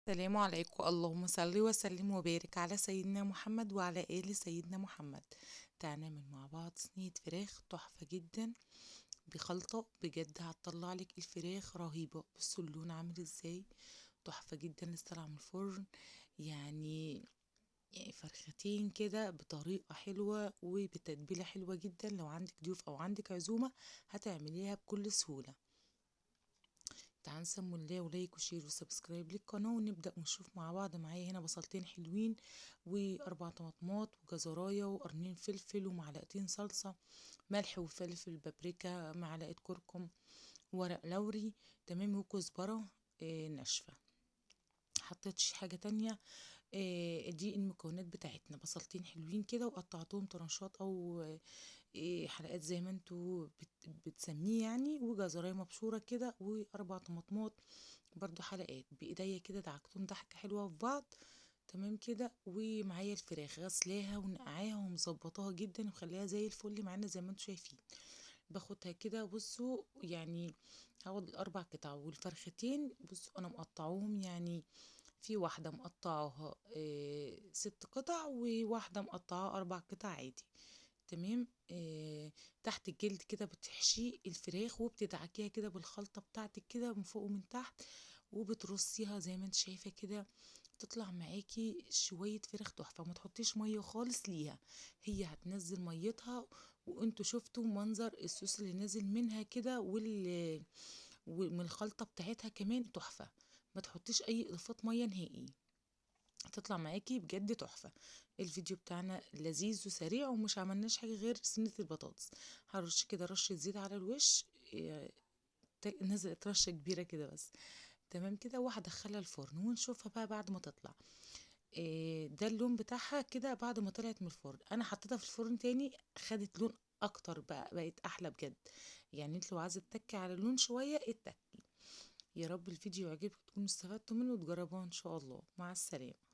السلام عليكم، اللهم صل وسلم وبارك على سيدنا محمد وعلى آل سيدنا محمد. تعالى نعمل مع بعض صينية فراخ تحفة جدا بخلطة. بجد هتطلع لك الفراخ رهيبة. بصوا اللون عامل ازاي، تحفة جدا لسه طالعة من الفرن. يعني فرختين كده بطريقة حلوة وبتتبيلة حلوة جدا. لو عندك ضيوف أو عندك عزومة هتعمليها بكل سهولة. تعال نسموا الله ولايك وشير وسبسكرايب للقناة ونبدأ ونشوف مع بعض. معايا هنا بصلتين حلوين وأربع طماطمات وجزراية وقرنين فلفل ومعلقتين صلصة، ملح وفلفل بابريكا، معلقة كركم، ورق لوري، تمام، وكزبرة ناشفة. حطيتش حاجة تانية. دي المكونات بتاعتنا. بصلتين حلوين كده وقطعتهم طرنشات او حلقات زي ما انتوا بتسميه يعني، وجزرايه مبشوره كده، واربع طماطمات برضو حلقات بايديا كده، دعكتهم ضحكه حلوه في بعض. تمام كده. ومعايا الفراخ غسلاها ونقعاها ومظبطاها جدا ومخليها زي الفل معانا زي ما انتوا شايفين. باخدها كده، بصوا يعني هاخد الاربع قطع والفرختين. بصوا انا مقطعوهم يعني، في واحدة مقطعاها 6 قطع وواحدة مقطعاها 4 قطع عادي. تمام. تحت الجلد كده بتحشيه الفراخ وبتدعكيها كده بالخلطة بتاعتك كده من فوق ومن تحت، وبترصيها زي ما انت شايفة كده. تطلع معاكي شوية فراخ تحفة. ما تحطيش مية خالص ليها، هي هتنزل ميتها. وانتوا شفتوا منظر الصوص اللي نازل منها كده ومن الخلطة بتاعتها كمان تحفة. ما تحطيش اي اضافات مية نهائي، هتطلع معاكي بجد تحفة. الفيديو بتاعنا لذيذ وسريع ومش عملناش حاجة غير صينية البطاطس. هرش كده رشة زيت على الوش، نزلت رشة كبيرة كده بس. تمام كده، وهدخلها الفرن ونشوفها بقى بعد ما تطلع. ده اللون بتاعها كده بعد ما طلعت من الفرن. انا حطيتها في الفرن تاني، خدت لون اكتر بقى، بقت احلى بجد. يعني انت لو عايزه تتكي على اللون شويه اتكي. يا رب الفيديو يعجبك، تكونوا استفدتوا منه وتجربوه ان شاء الله. مع السلامه.